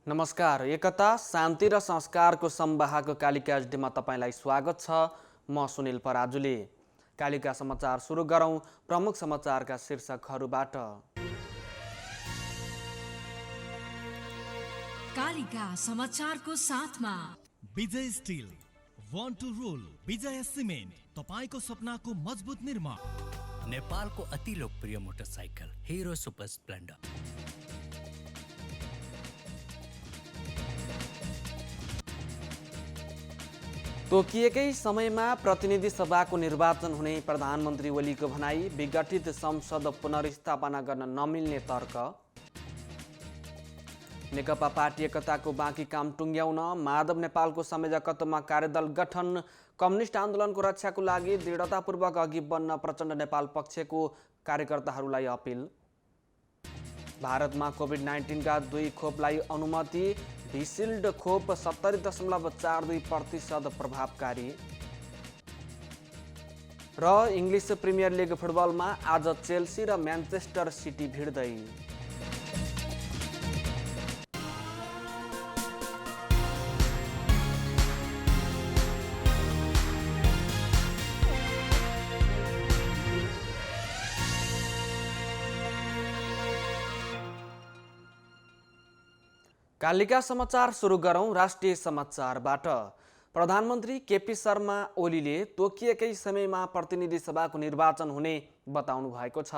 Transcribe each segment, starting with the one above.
नमस्कार। एकता शान्ति र संस्कारको संवाहको कालिका एचडीमा तपाईलाई स्वागत छ। म सुनिल पराजुली। कालिका समाचार सुरु गरौं प्रमुख समाचारका शीर्षकहरूबाट। कालिका समाचारको साथमा विजय स्टिल, वान टु रोल, विजय सिमेन्ट, तपाईको सपनाको मजबुत निर्माण। नेपालको अति लोकप्रिय मोटरसाइकल हिरो सुपर स्प्लेन्डर। तोकिएकै समयमा प्रतिनिधि सभाको निर्वाचन हुने प्रधानमन्त्री ओलीको भनाई। विघटित संसद पुनर्स्थापना गर्न नमिल्ने तर्क। नेकपा पार्टी एकताको बाँकी काम टुङ्ग्याउन माधव नेपालको संयोजकत्वमा कार्यदल गठन। कम्युनिस्ट आन्दोलनको रक्षाको लागि दृढतापूर्वक अघि बढ्न प्रचण्ड नेपाल पक्षको कार्यकर्ताहरूलाई अपिल। भारतमा कोभिड-19 का 2 खोपलाई अनुमति। भिसिल्ड खोप 70.42% प्रभावकारी। र इङ्ग्लिस प्रिमियर लिग फुटबलमा आज चेल्सी र म्यान्चेस्टर सिटी भिड्दै। कालिका समाचार सुरु गरौं राष्ट्रिय समाचारबाट। प्रधानमन्त्री केपी शर्मा ओलीले तोकिएकै समयमा प्रतिनिधि सभाको निर्वाचन हुने बताउनु भएको छ।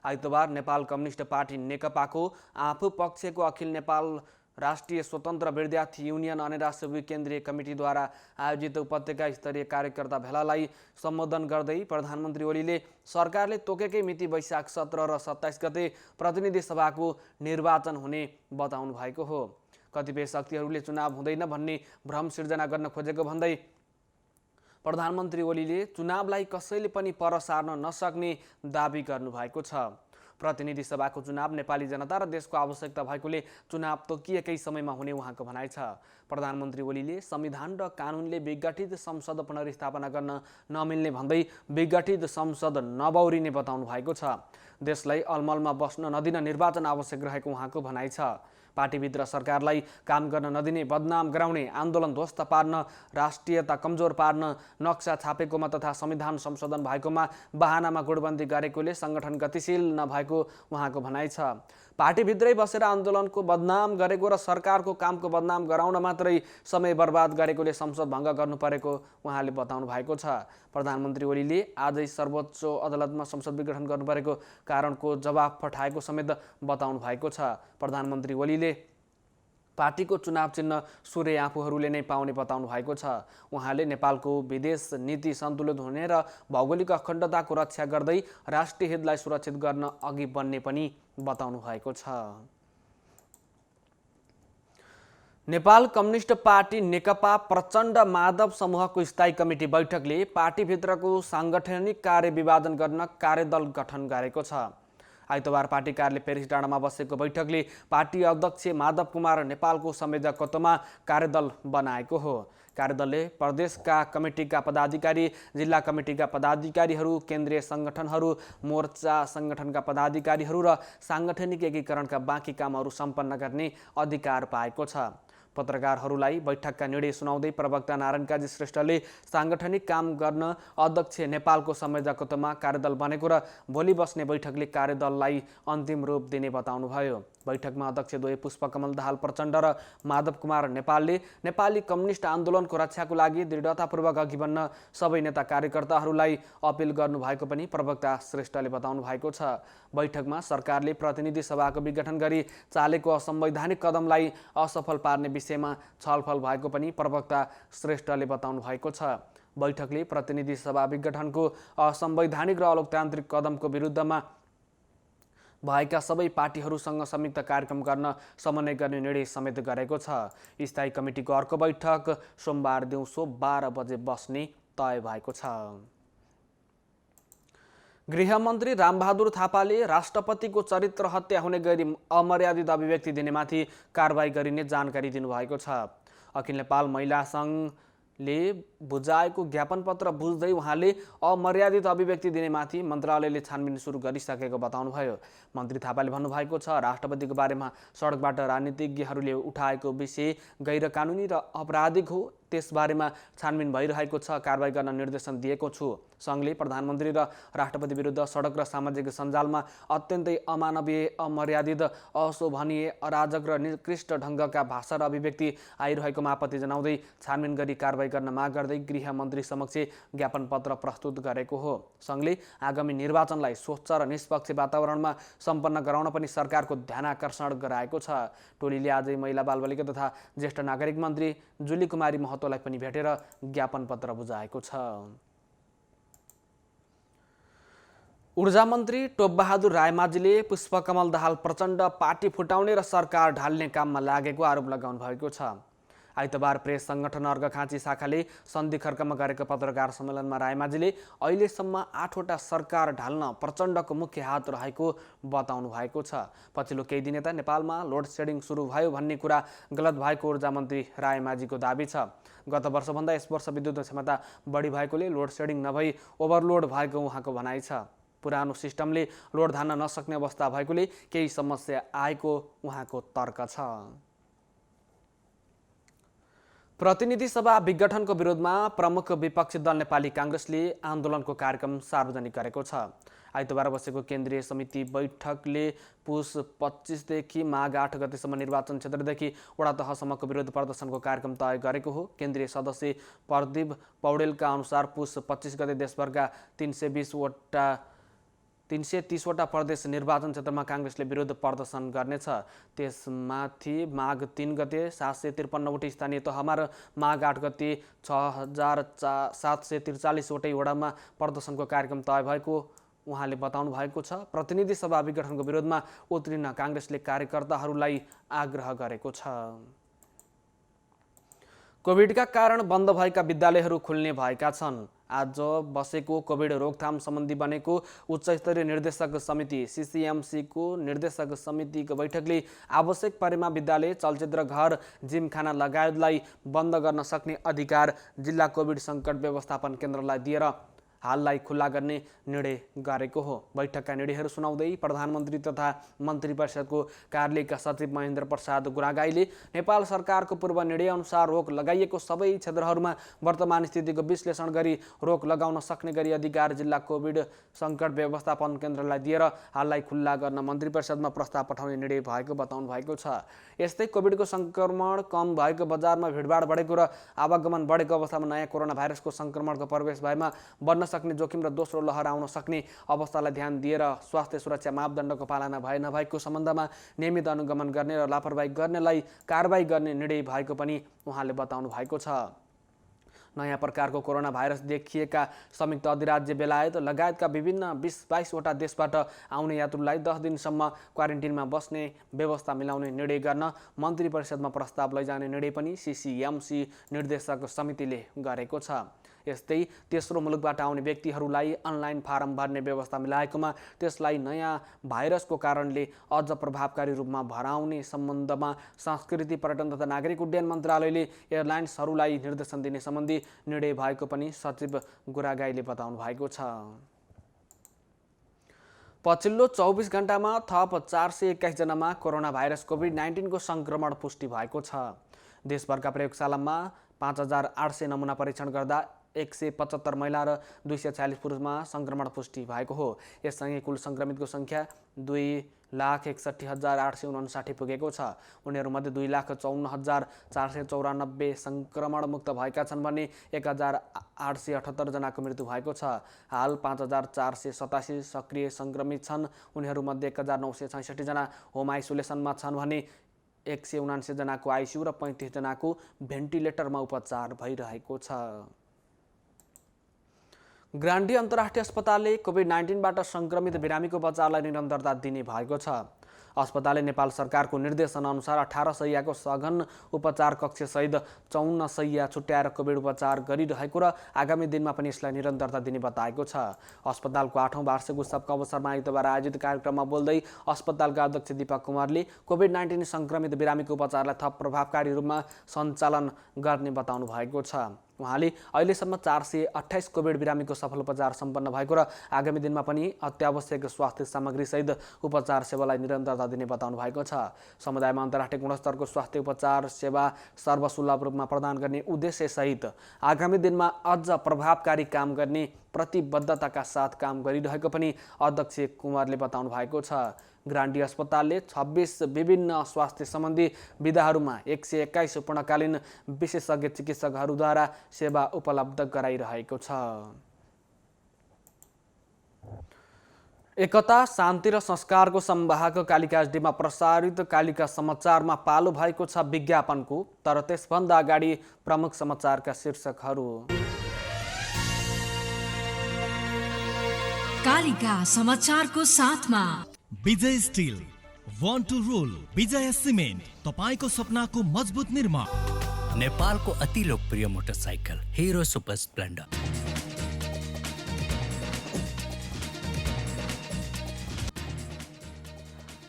आइतबार नेपाल कम्युनिस्ट पार्टी नेकपाको आफू पक्षको अखिल नेपाल राष्ट्रिय स्वतन्त्र विद्यार्थी युनियन अनेरा सेवी केन्द्रीय कमिटीद्वारा आयोजित उपत्यका स्तरीय कार्यकर्ता भेलालाई सम्बोधन गर्दै प्रधानमन्त्री ओलीले सरकारले तोकेकै मिति वैशाख 17 र 27 गते प्रतिनिधि सभाको निर्वाचन हुने बताउनु भएको हो। कतिपय शक्तिहरूले चुनाव हुँदैन भन्ने भ्रम सिर्जना गर्न खोजेको भन्दै प्रधानमन्त्री ओलीले चुनावलाई कसैले पनि पर सार्न नसक्ने दाबी गर्नुभएको छ। प्रतिनिधि सभाको चुनाव नेपाली जनता र देशको आवश्यकता भएकोले चुनाव तोकिएकै समयमा हुने उहाँको भनाइ छ। प्रधानमन्त्री ओलीले संविधान र कानुनले विघटित संसद पुनर्स्थापना गर्न नमिल्ने भन्दै विघटित संसद नबौरिने बताउनु भएको छ। देशलाई अलमलमा बस्न नदिन निर्वाचन आवश्यक रहेको उहाँको भनाइ छ। पार्टीभित्र सरकारलाई काम गर्न नदिने, बदनाम गराउने, आन्दोलन ध्वस्त पार्न, राष्ट्रियता कमजोर पार्न नक्सा छापेकोमा तथा संविधान संशोधन भएकोमा बहानामा गुटबन्दी गरेकोले संगठन गतिशील नभएको उहाँको भनाइ छ। पार्टीभित्रै बसेर आन्दोलनको बदनाम गरेको र सरकारको कामको बदनाम गराउन मात्रै समय बर्बाद गरेकोले संसद भङ्ग गर्नु परेको उहाँले बताउनु भएको छ। प्रधानमन्त्री ओलीले आजै सर्वोच्च अदालतमा संसद विघटन गर्नु परेको कारणको जवाफ पठाएको समेत बताउनु भएको छ। प्रधानमन्त्री ओलीले पार्टीको चुनाव चिन्ह सूर्य आफूहरूले नै पाउने बताउनु भएको छ। उहाँले नेपालको विदेश नीति सन्तुलित हुने र भौगोलिक अखण्डताको रक्षा गर्दै राष्ट्रिय हितलाई सुरक्षित गर्न अघि बढ्ने पनि बताउनु भएको छ। नेपाल कम्युनिस्ट पार्टी नेकपा प्रचण्ड माधव समूहको स्थायी कमिटी बैठकले पार्टीभित्रको साङ्गठनिक कार्य विभाजन गर्न कार्यदल गठन गरेको छ। आइतबार पार्टी कार्यालय पेरिस डाँडामा बसेको बैठकले पार्टी अध्यक्ष माधव कुमार नेपालको संयोजकत्वमा कार्यदल बनाएको हो। कार्यदलले प्रदेशका कमिटीका पदाधिकारी, जिल्ला कमिटीका पदाधिकारीहरू, केन्द्रीय सङ्गठनहरू, मोर्चा सङ्गठनका पदाधिकारीहरू र साङ्गठनिक एकीकरणका बाँकी कामहरू सम्पन्न गर्ने अधिकार पाएको छ। पत्रकारहरूलाई बैठकका निर्णय सुनाउँदै प्रवक्ता नारायण काजी श्रेष्ठले साङ्गठनिक काम गर्न अध्यक्ष नेपालको संयोजकत्वमा कार्यदल बनेको र भोलि बस्ने बैठकले कार्यदललाई अन्तिम रूप दिने बताउनुभयो। बैठकमा अध्यक्ष द्वय पुष्पकमल दाहाल प्रचण्ड र माधव कुमार नेपालले नेपाली कम्युनिस्ट आन्दोलनको रक्षाको लागि दृढतापूर्वक अघि बढ्न सबै नेता कार्यकर्ताहरूलाई अपिल गर्नुभएको पनि प्रवक्ता श्रेष्ठले बताउनु भएको छ। बैठकमा सरकारले प्रतिनिधि सभाको विघटन गरी चालेको असंवैधानिक कदमलाई असफल पार्ने विषयमा छलफल भएको पनि प्रवक्ता श्रेष्ठले बताउनु भएको छ। बैठकले प्रतिनिधि सभा विघटनको असंवैधानिक र अलोकतान्त्रिक कदमको विरुद्धमा भएका सबै पार्टीहरूसँग संयुक्त कार्यक्रम गर्न समन्वय गर्ने निर्णय समेत गरेको छ। स्थायी कमिटीको अर्को बैठक सोमबार दिउँसो 12 बजे बस्ने तय भएको छ। गृहमन्त्री रामबहादुर थापाले राष्ट्रपतिको चरित्र हत्या हुने गरी अमर्यादित अभिव्यक्ति दिनेमाथि कारबाही गरिने जानकारी दिनुभएको छ। अखिल नेपाल महिला सङ्घ बुझाएको ज्ञापन पत्र बुझ्दै उहाँले अमर्यादित अभिव्यक्ति दिनेमाथि मन्त्रालयले छानबिन सुरु गरिसकेको बताउनुभयो। मन्त्री थापाले भन्नुभएको छ, राष्ट्रपतिको बारेमा सडकबाट राजनीतिज्ञहरूले उठाएको विषय गैर कानुनी र आपराधिक हो। त्यसबारेमा छानबिन भइरहेको छ, कारबाही गर्न निर्देशन दिएको छु। सङ्घले प्रधानमन्त्री र राष्ट्रपति विरुद्ध सडक र सामाजिक सञ्जालमा अत्यन्तै अमानवीय, अमर्यादित, अशोभनीय, अराजक र निकृष्ट ढङ्गका भाषा र अभिव्यक्ति आइरहेकोमा आपत्ति जनाउँदै छानबिन गरी कारबाही गर्न माग गर्दै गृह मन्त्री समक्ष ज्ञापन पत्र प्रस्तुत गरेको हो। सङ्घले आगामी निर्वाचनलाई स्वच्छ र निष्पक्ष वातावरणमा सम्पन्न गराउन पनि सरकारको ध्यान आकर्षण गराएको छ। टोलीले आजै महिला बालबालिका तथा ज्येष्ठ नागरिक मन्त्री जुली कुमारी महतोलाई पनि भेटेर ज्ञापन पत्र बुझाएको छ। ऊर्जा मन्त्री टोपबहादुर रायमाझीले पुष्पकमल दाहाल प्रचण्ड पार्टी फुटाउने र सरकार ढाल्ने काममा लागेको आरोप लगाउनु भएको छ। आइतबार प्रेस सङ्गठन अर्घखाँची शाखाले सन्धि खर्कमा गरेको पत्रकार सम्मेलनमा रायमाझीले अहिलेसम्म 8वटा सरकार ढाल्न प्रचण्डको मुख्य हात रहेको बताउनु भएको छ। पछिल्लो केही दिन यता नेपालमा लोड सेडिङ सुरु भयो भन्ने कुरा गलत भएको ऊर्जा मन्त्री रायमाझीको दाबी छ। गत वर्षभन्दा यस वर्ष विद्युत क्षमता बढी भएकोले लोड सेडिङ नभई ओभरलोड भएको उहाँको भनाइ छ। पुरानो सिस्टमले लोड धान्न नसक्ने अवस्था भएकोले केही समस्या आएको उहाँको तर्क छ। प्रतिनिधि सभा विघटनको विरोधमा प्रमुख विपक्षी दल नेपाली काङ्ग्रेसले आन्दोलनको कार्यक्रम सार्वजनिक गरेको छ। आइतबार बसेको केन्द्रीय समिति बैठकले पुस 25 देखि माघ 8 गतेसम्म निर्वाचन क्षेत्रदेखि वडा तहसम्मको विरोध प्रदर्शनको कार्यक्रम तय गरेको हो। केन्द्रीय सदस्य प्रदीप पौडेलका अनुसार पुस 25 गते देशभरका 330वटा प्रदेश निर्वाचन क्षेत्रमा काङ्ग्रेसले विरोध प्रदर्शन गर्नेछ। त्यसमाथि माघ 3 गते 753वटै स्थानीय तहमा र माघ 8 गते 6743वटै वडामा प्रदर्शनको कार्यक्रम तय भएको उहाँले बताउनु भएको छ। प्रतिनिधि सभा विघटनको विरोधमा उत्रिन काङ्ग्रेसले कार्यकर्ताहरूलाई आग्रह गरेको छ। कोभिडका कारण बन्द भएका विद्यालयहरू खुल्ने भएका छन्। आज बसेको कोभिड रोकथाम सम्बन्धी बनेको उच्चस्तरीय निर्देशक समिति CCMC को निर्देशक समितिको बैठकले आवश्यक परेमा विद्यालय, चलचित्र घर, जिमखाना लगायतलाई बन्द गर्न सक्ने अधिकार जिल्ला कोभिड सङ्कट व्यवस्थापन केन्द्रलाई दिएर हाललाई खुल्ला गर्ने निर्णय गरेको हो। बैठकका निर्णयहरू सुनाउँदै प्रधानमन्त्री तथा मन्त्री परिषदको कार्यालयका सचिव महेन्द्र प्रसाद गुरागाईले नेपाल सरकारको पूर्व निर्णय अनुसार रोक लगाइएको सबै क्षेत्रहरूमा वर्तमान स्थितिको विश्लेषण गरी रोक लगाउन सक्ने गरी अधिकार जिल्ला कोभिड सङ्कट व्यवस्थापन केन्द्रलाई दिएर हाललाई खुल्ला गर्न मन्त्री परिषदमा प्रस्ताव पठाउने निर्णय भएको बताउनु भएको छ। यस्तै कोभिडको सङ्क्रमण कम भएको, बजारमा भिडभाड बढेको र आवागमन बढेको अवस्थामा नयाँ कोरोना भाइरसको सङ्क्रमणको प्रवेश भएमा बन्न सक्ने जोखिम र दोस्रो लहर आउन सक्ने अवस्थालाई ध्यान दिएर स्वास्थ्य सुरक्षा मापदण्डको पालना भए नभएको सम्बन्धमा नियमित अनुगमन गर्ने र लापरवाही गर्नेलाई कारबाही गर्ने निर्णय भएको पनि उहाँले बताउनु भएको छ। नयाँ प्रकारको कोरोना भाइरस देखिएका संयुक्त अधिराज्य बेलायत लगायतका विभिन्न 20-22वटा देशबाट आउने यात्रुलाई 10 दिनसम्म क्वारेन्टिनमा बस्ने व्यवस्था मिलाउने निर्णय गर्न मन्त्री परिषदमा प्रस्ताव लैजाने निर्णय पनि CCMC निर्देशक समितिले गरेको छ। यस्तै तेस्रो मुलुकबाट आउने व्यक्तिहरूलाई अनलाइन फारम भर्ने व्यवस्था मिलाएकोमा त्यसलाई नयाँ भाइरसको कारणले अझ प्रभावकारी रूपमा भराउने सम्बन्धमा संस्कृति, पर्यटन तथा नागरिक उड्डयन मन्त्रालयले एयरलाइन्सहरूलाई निर्देशन दिने सम्बन्धी निर्णय भएको पनि सचिव गुरागाईले बताउनु भएको छ। पछिल्लो 24 घण्टामा थप 421 जनामा कोरोना भाइरस कोभिड-19 को सङ्क्रमण पुष्टि भएको छ। देशभरका प्रयोगशालामा 5800 नमुना परीक्षण गर्दा 175 महिला र 246 पुरुषमा सङ्क्रमण पुष्टि भएको हो। यससँगै कुल सङ्क्रमितको सङ्ख्या 2,61,859 पुगेको छ। उनीहरूमध्ये 2,54,494 सङ्क्रमण मुक्त भएका छन् भने 1,878 जनाको मृत्यु भएको छ। हाल 5,487 सक्रिय सङ्क्रमित छन्। उनीहरूमध्ये 1,966 जना होम आइसोलेसनमा छन् भने 179 जनाको आइसियु र 35 जनाको भेन्टिलेटरमा उपचार भइरहेको छ। ग्रान्डी अन्तर्राष्ट्रिय अस्पतालले कोभिड-19बाट सङ्क्रमित बिरामीको उपचारलाई निरन्तरता दिने भएको छ। अस्पतालले नेपाल सरकारको निर्देशन अनुसार 18 शैय्याको सघन उपचार कक्षसहित 54 शैय्या छुट्याएर कोभिड उपचार गरिरहेको र आगामी दिनमा पनि यसलाई निरन्तरता दिने बताएको छ। अस्पतालको 8औं वार्षिक उत्सवको अवसरमा आइतबार आयोजित कार्यक्रममा बोल्दै अस्पतालका अध्यक्ष दीपक कुमारले कोभिड-19 सङ्क्रमित बिरामीको उपचारलाई थप प्रभावकारी रूपमा सञ्चालन गर्ने बताउनु भएको छ। उहाँले अहिलेसम्म 428 कोभिड बिरामीको सफल उपचार सम्पन्न भएको र आगामी दिनमा पनि अत्यावश्यक स्वास्थ्य सामग्रीसहित उपचार सेवालाई निरन्तरता दिने बताउनु भएको छ। समुदायमा अन्तर्राष्ट्रिय गुणस्तरको स्वास्थ्य उपचार सेवा सर्वसुलभ रूपमा प्रदान गर्ने उद्देश्यसहित आगामी दिनमा अझ प्रभावकारी काम गर्ने प्रतिबद्धताका साथ काम गरिरहेको पनि अध्यक्ष कुमारले बताउनु भएको छ। ग्रान्डी अस्पतालले 26 विभिन्न स्वास्थ्य सम्बन्धी विधाहरूमा 121 पूर्णकालीन विशेषज्ञ चिकित्सकहरूद्वारा सेवा उपलब्ध गराइरहेको छ। एकता, शान्ति र संस्कारको संवाहक कालिका एसडीमा प्रसारित कालिका समाचारमा पालो भएको छ विज्ञापनको। तर त्यसभन्दा अगाडि प्रमुख समाचारका शीर्षकहरू। कालिका समाचारको साथमा Vijay steel, one two role, Vijay cement, तपाईको सपनाको मजबुत निर्माण। नेपालको अति लोकप्रिय मोटरसाइकल हिरो सुपर स्प्लेन्डर।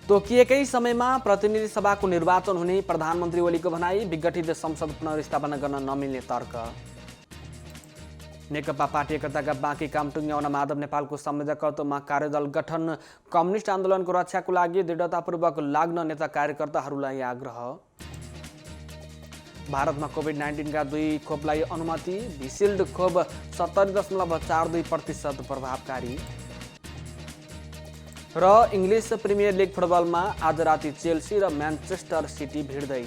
तोकिएकै समयमा प्रतिनिधि सभाको निर्वाचन हुने प्रधानमन्त्री ओलीको भनाई। विघटित संसद पुनर्स्थापना गर्न नमिल्ने तर्क। नेकपा पार्टी एकताका बाँकी काम टुङ्ग्याउन माधव नेपालको संयोजकत्वमा कार्यदल गठन। कम्युनिस्ट आन्दोलनको रक्षाको लागि दृढतापूर्वक लाग्न नेता कार्यकर्ताहरूलाई आग्रह। भारतमा कोभिड-19 2 खोपलाई अनुमति। भिसिल्ड खोप 70.42% प्रभावकारी। र इङ्ग्लिस प्रिमियर लिग फुटबलमा आज राति चेल्सी र म्यान्चेस्टर सिटी भिड्दै।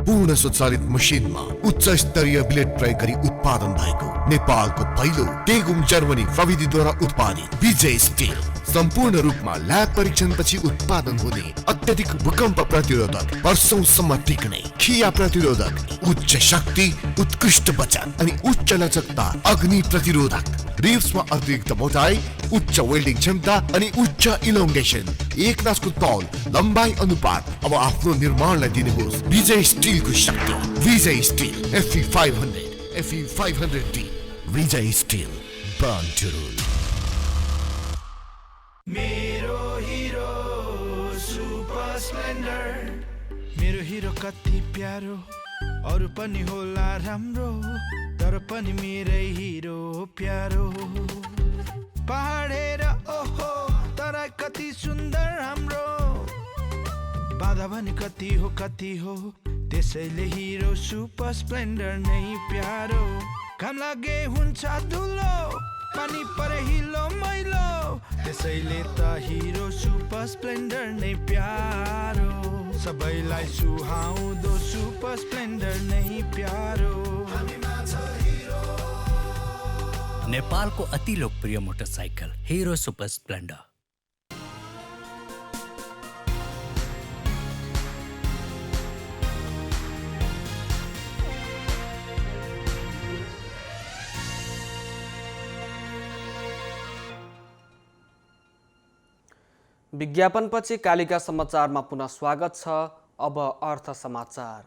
पूर्ण स्वचालित मसिनमा उच्च स्तरीय ब्लेड प्रयोग गरी उत्पादन भएको नेपालको पहिलो टेगुम जर्मनी प्रविधिद्वारा उत्पादित विजय स्टिल सम्पूर्ण रूपमा ल्याब परीक्षणपछि उत्पादन हुने अत्यधिक भूकम्प प्रतिरोधक, वर्षौंसम्म टिक्ने, खिया प्रतिरोधक, उच्च शक्ति, उत्कृष्ट बचत अनि उच्च लचकता, अग्नि प्रतिरोधक, रिब्समा अतिरिक्त मोटाई, उच्च वेल्डिङ क्षमता अनि उच्च इलोङ्गेसन, एक नासको तौल, लम्बाई अनुपात। अब आफ्नो निर्माणलाई दिनुहोस् विजय स्टिलको शक्ति। Vijay steel FE 500, FE 500D। Vijay steel, born to rule. मेरो हिरो सुपर स्प्लेन्डर। मेरो हिरो कति प्यारो, अरू पनि होला राम्रो, तर पनि मेरै हिरो प्यारो। पहाडेर ओहो तर कति सुन्दर हाम्रो, बाधा भने कति हो, त्यसैले हिरो सुपर स्प्लेन्डर नै प्यारो। घाम लागे हुन्छ धुलो, पानी परे हिलो मैलो, त्यसैले त हिरो सुपर स्प्लेन्डर नै प्यारो। सबैलाई सुहाउँदो सुपर स्प्लेन्डर नै प्यारो। नेपालको अति लोकप्रिय मोटरसाइकल हिरो सुपर स्प्लेन्डर। विज्ञापनपछि कालिका समाचारमा पुनः स्वागत छ। अब अर्थ समाचार।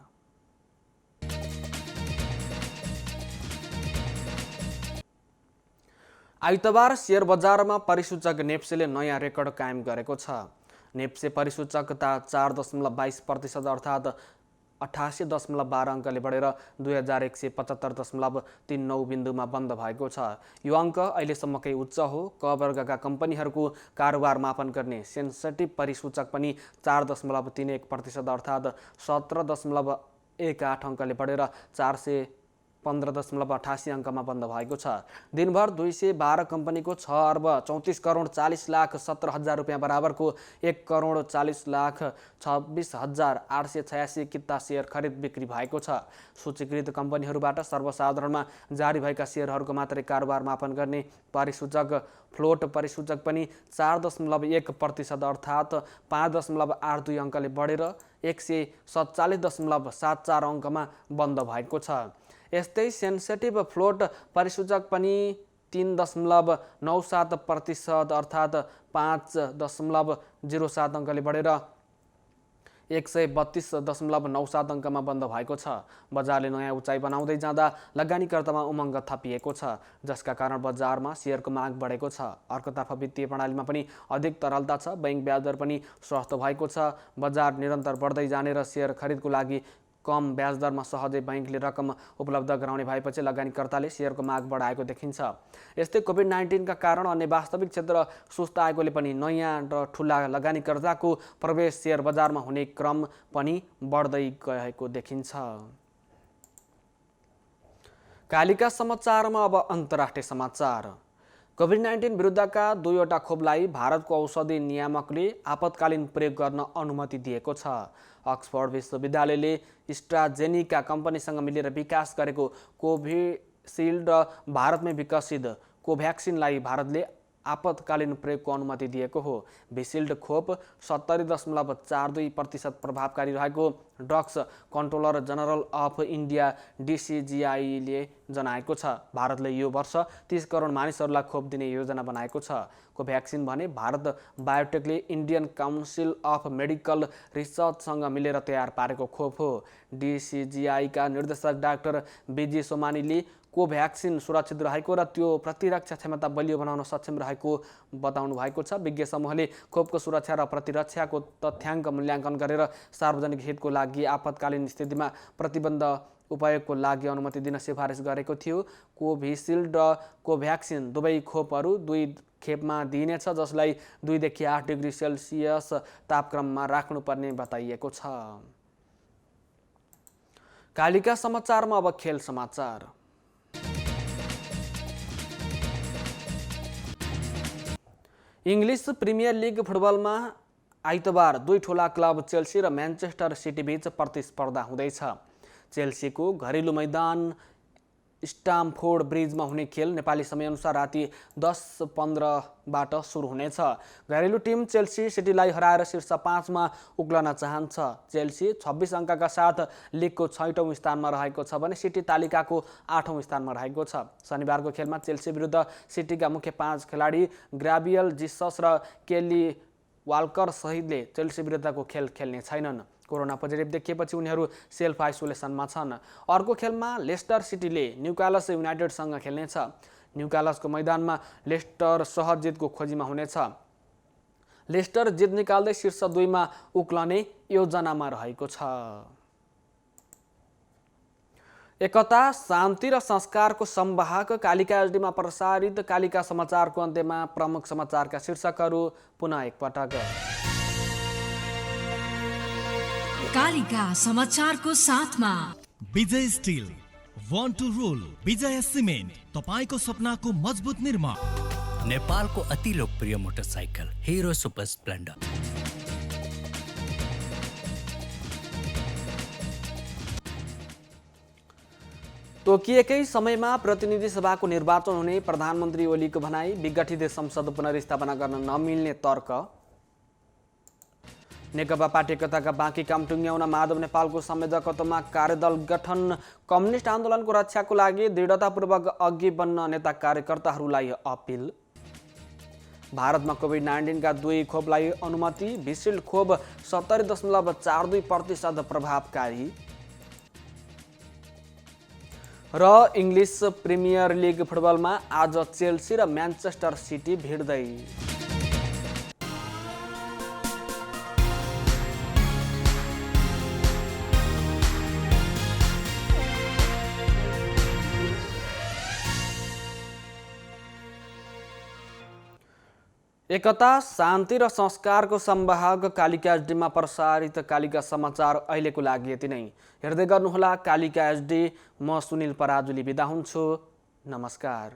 आइतबार शेयर बजारमा परिसूचक नेप्सेले नयाँ रेकर्ड कायम गरेको छ। नेप्से परिसूचकता 4.22% अर्थात् 88.12 अङ्कले बढेर 2175.39 बिन्दुमा बन्द भएको छ। यो अङ्क अहिलेसम्मकै उच्च हो। क वर्गका कम्पनीहरूको कारोबार मापन गर्ने सेन्सिटिभ परिसूचक पनि 4.31% अर्थात् 17.18 अङ्कले बढेर 415.88 अङ्कमा बन्द भएको छ। दिनभर 212 कम्पनीको 6,34,40,17,000 रुपियाँ बराबरको 1,40,26,886 किता सेयर खरिद बिक्री भएको छ। सूचीकृत कम्पनीहरूबाट सर्वसाधारणमा जारी भएका सेयरहरूको मात्रै कारोबार मापन गर्ने परिसूचक फ्लोट परिसूचक पनि 4.1% अर्थात् 5.82 अङ्कले बढेर 147.74 अङ्कमा बन्द भएको छ। यस्तै सेन्सिटिभ फ्लोट परिसूचक पनि 3.97% अर्थात् 5.07 अङ्कले बढेर 132.97 अङ्कमा बन्द भएको छ। बजारले नयाँ उचाइ बनाउँदै जाँदा लगानीकर्तामा उमङ्ग थपिएको छ, जसका कारण बजारमा सेयरको माग बढेको छ। अर्कोतर्फ वित्तीय प्रणालीमा पनि अधिक तरलता छ। बैंक ब्याज दर पनि स्वस्थ भएको छ। बजार निरन्तर बढ्दै जाने र सेयर खरिदको लागि कम ब्याज दरमा सहजै बैंकले रकम उपलब्ध गराउने भएपछि लगानीकर्ताले सेयरको माग बढाएको देखिन्छ। यस्तै कोभिड-19 का कारण अन्य वास्तविक क्षेत्र सुस्त आएकोले पनि नयाँ र ठुला लगानीकर्ताको प्रवेश सेयर बजारमा हुने क्रम पनि बढ्दै गएको देखिन्छ। कालिका समाचारमा अब अन्तर्राष्ट्रिय समाचार। कोभिड-19 विरुद्धका 2वटा खोपलाई भारतको औषधि नियामकले आपतकालीन प्रयोग गर्न अनुमति दिएको छ। अक्सफोर्ड विश्वविद्यालयले एस्ट्राजेनेका कम्पनीसँग मिलेर विकास गरेको कोभिसिल्ड र भारतमै विकसित कोभ्याक्सिनलाई भारतले आपतकालीन प्रयोगको अनुमति दिएको हो। भिसिल्ड खोप 70.42% प्रभावकारी रहेको drugs controller general of India DCGI ले जनाएको छ। भारतले यो वर्ष 30 करोड मानिसहरूलाई खोप दिने योजना बनाएको छ। कोभ्याक्सिन भने भारत बायोटेकले इन्डियन काउन्सिल अफ मेडिकल रिसर्चसँग मिलेर तयार पारेको खोप हो। DCGI का निर्देशक डाक्टर BG सोमानीले कोभ्याक्सिन सुरक्षित रहेको र त्यो प्रतिरक्षा क्षमता बलियो बनाउन सक्षम रहेको बताउनु भएको छ। विज्ञ समूहले खोपको सुरक्षा र प्रतिरक्षाको तथ्याङ्क मूल्याङ्कन गरेर सार्वजनिक हितको लागि आपतकालीन स्थितिमा प्रतिबन्ध उपयोगको लागि अनुमति दिन सिफारिस गरेको थियो। कोभिसिल्ड र कोभ्याक्सिन दुवै खोपहरू 2 खेपमा दिइनेछ, जसलाई 2 देखि 8 डिग्री सेल्सियस तापक्रममा राख्नुपर्ने बताइएको छ। कालिका समाचारमा अब खेल समाचार। इङ्ग्लिस प्रिमियर लिग फुटबलमा आइतबार 2 ठुला क्लब चेल्सी र म्यान्चेस्टर सिटी बीच प्रतिस्पर्धा हुँदैछ। चेल्सीको घरेलु मैदान स्टामफोर्ड ब्रिजमा हुने खेल नेपाली समयअनुसार राति 10:15बाट सुरु हुनेछ। घरेलु टिम चेल्सी सिटीलाई हराएर शीर्ष 5मा उक्लन चाहन्छ। चेल्सी 26 अङ्कका साथ लिगको 6औं स्थानमा रहेको छ भने सिटी तालिकाको 8औं स्थानमा रहेको छ। शनिबारको खेलमा चेल्सी विरुद्ध सिटीका मुख्य 5 खेलाडी ग्राबियल जिसस र केली वाल्कर सहितले चेल्सी विरुद्धको खेल खेल्ने छैनन्। कोरोना पोजिटिभ देखिएपछि उनीहरू सेल्फ आइसोलेसनमा छन्। अर्को खेलमा लेस्टर सिटीले न्युकालस युनाइटेडसँग खेल्नेछ। न्युकालसको मैदानमा लेस्टर सहज जितको खोजीमा हुनेछ। लेस्टर जित निकाल्दै शीर्ष 2मा उक्लने योजनामा रहेको छ। एकता, शान्ति र संस्कारको संवाहक कालिका एचडीमा प्रसारित कालिका समाचारको अन्त्यमा प्रमुख समाचारका शीर्षकहरू पुनः एकपटक। कालिका समाचारको साथमा Vijay steel, one two role, Vijay cement, तपाईको सपनाको मजबुत निर्माण। नेपालको अति लोकप्रिय मोटरसाइकल हिरो सुपर स्प्लेन्डर। तोकिएकै समयमा प्रतिनिधि सभाको निर्वाचन हुने प्रधानमन्त्री ओलीको भनाई। विघटित संसद पुनर्स्थापना गर्न नमिल्ने तर्क। नेकपा पार्टी एकताका बाँकी काम टुङ्ग्याउन माधव नेपालको संयोजकत्वमा कार्यदल गठन। कम्युनिस्ट आन्दोलनको रक्षाको लागि दृढतापूर्वक अघि बढ्न नेता कार्यकर्ताहरूलाई अपिल। भारतमा कोभिड-19 का 2 खोपलाई अनुमति। भिसिल्ड खोप 70.42% प्रभावकारी। र इङ्ग्लिस प्रिमियर लिग फुटबलमा आज चेल्सी र म्यान्चेस्टर सिटी भिड्दै। एकता, शान्ति र संस्कारको संवाहक कालिका एचडीमा प्रसारित कालिका समाचार अहिलेको लागि यति नै। हेर्दै गर्नुहोला कालिका एचडी। म सुनिल पराजुली बिदा हुन्छु। नमस्कार।